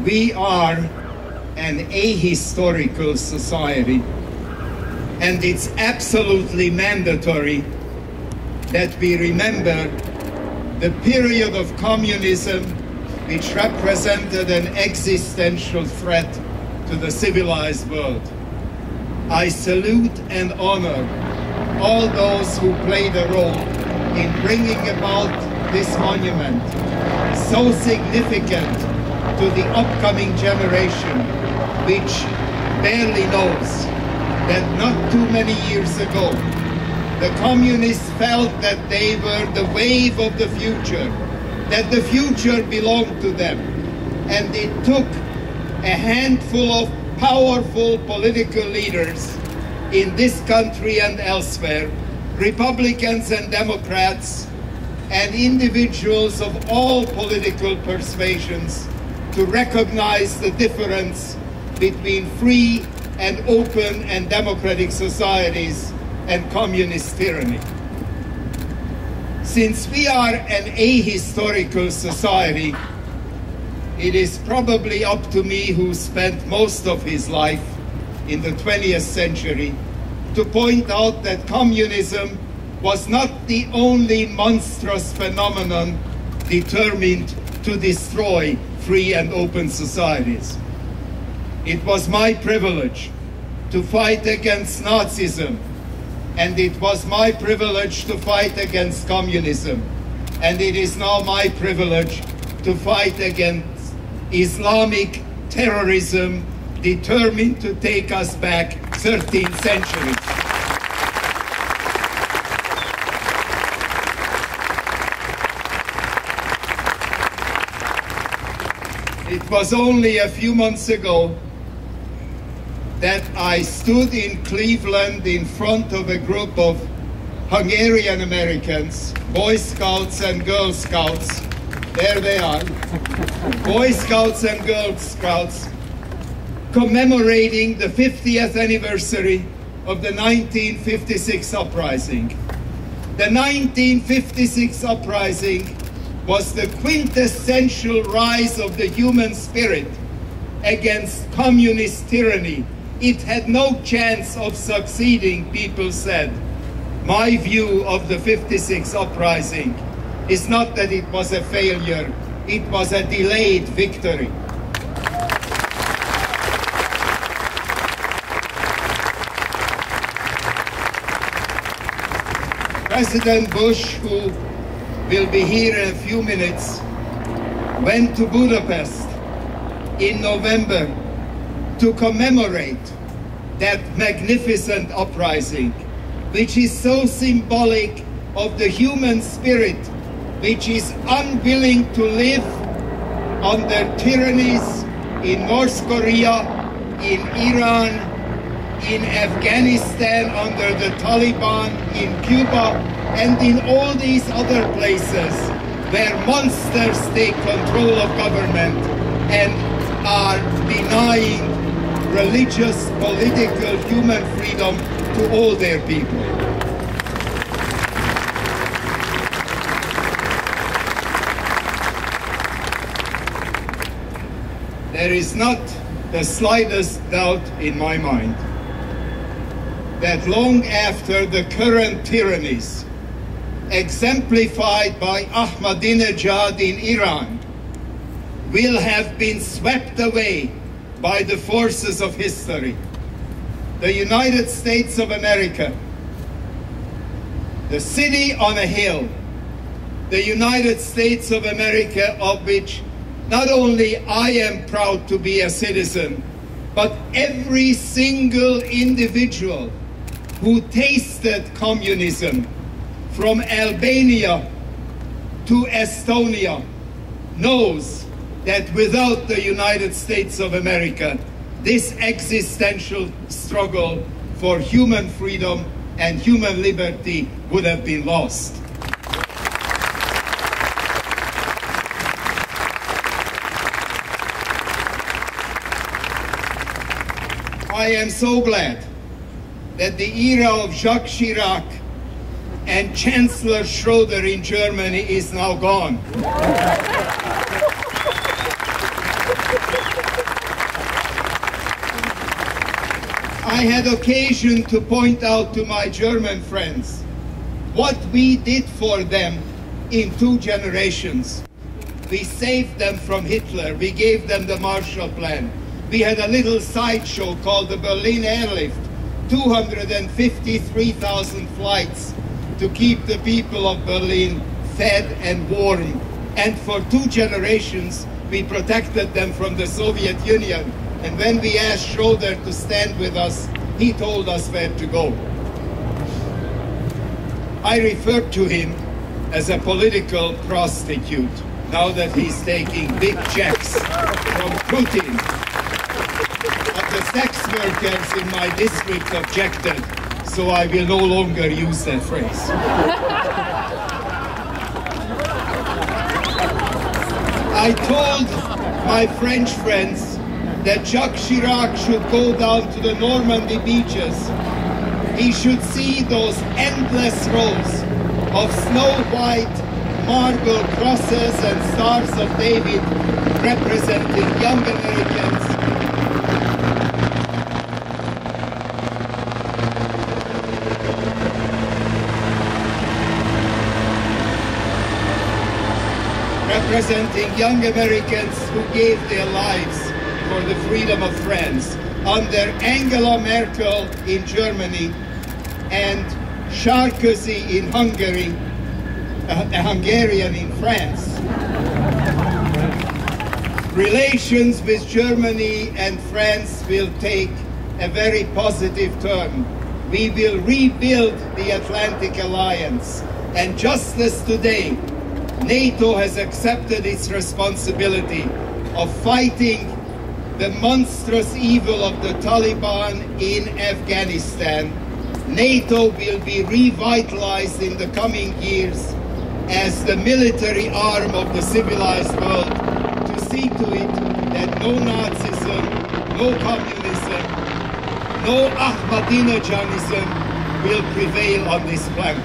We are an ahistorical society, and it's absolutely mandatory that we remember the period of communism, which represented an existential threat to the civilized world. I salute and honor all those who played a role in bringing about this monument, so significant to the upcoming generation, which barely knows that not too many years ago, the communists felt that they were the wave of the future, that the future belonged to them. And it took a handful of powerful political leaders in this country and elsewhere, Republicans and Democrats, and individuals of all political persuasions, to recognize the difference between free and open and democratic societies and communist tyranny. Since we are an ahistorical society, it is probably up to me, who spent most of his life in the 20th century, to point out that communism was not the only monstrous phenomenon determined to destroy free and open societies. It was my privilege to fight against Nazism, and it was my privilege to fight against communism, and it is now my privilege to fight against Islamic terrorism determined to take us back 13 centuries. It was only a few months ago that I stood in Cleveland in front of a group of Hungarian Americans, Boy Scouts and Girl Scouts. There they are. Boy Scouts and Girl Scouts, commemorating the 50th anniversary of the 1956 uprising. The 1956 uprising was the quintessential rise of the human spirit against communist tyranny. It had no chance of succeeding, people said. My view of the 56 uprising is not that it was a failure, it was a delayed victory. President Bush, who will be here in a few minutes, went to Budapest in November to commemorate that magnificent uprising, which is so symbolic of the human spirit, which is unwilling to live under tyrannies in North Korea, in Iran, in Afghanistan under the Taliban, in Cuba, and in all these other places where monsters take control of government and are denying religious, political, human freedom to all their people. There is not the slightest doubt in my mind that long after the current tyrannies, exemplified by Ahmadinejad in Iran, will have been swept away by the forces of history, the United States of America, the city on a hill, the United States of America, of which not only I am proud to be a citizen, but every single individual who tasted communism from Albania to Estonia knows that without the United States of America, this existential struggle for human freedom and human liberty would have been lost. I am so glad that the era of Jacques Chirac and Chancellor Schroeder in Germany is now gone. had occasion to point out to my German friends what we did for them in 2 generations. We saved them from Hitler. We gave them the Marshall Plan. We had a little sideshow called the Berlin Airlift, 253,000 flights to keep the people of Berlin fed and warm. And for 2 generations, we protected them from the Soviet Union. And when we asked Schroeder to stand with us, he told us where to go. I referred to him as a political prostitute, now that he's taking big checks from Putin. But the sex workers in my district objected, so I will no longer use that phrase. I told my French friends that Jacques Chirac should go down to the Normandy beaches. He should see those endless rows of snow-white marble crosses and stars of David representing young Americans who gave their lives for the freedom of France under Angela Merkel in Germany and Sarkozy in Hungary, a Hungarian in France. Relations with Germany and France will take a very positive turn. We will rebuild the Atlantic Alliance. And just as today, NATO has accepted its responsibility of fighting the monstrous evil of the Taliban in Afghanistan, NATO will be revitalized in the coming years as the military arm of the civilized world to see to it that no Nazism, no communism, no Ahmadinejanism will prevail on this planet.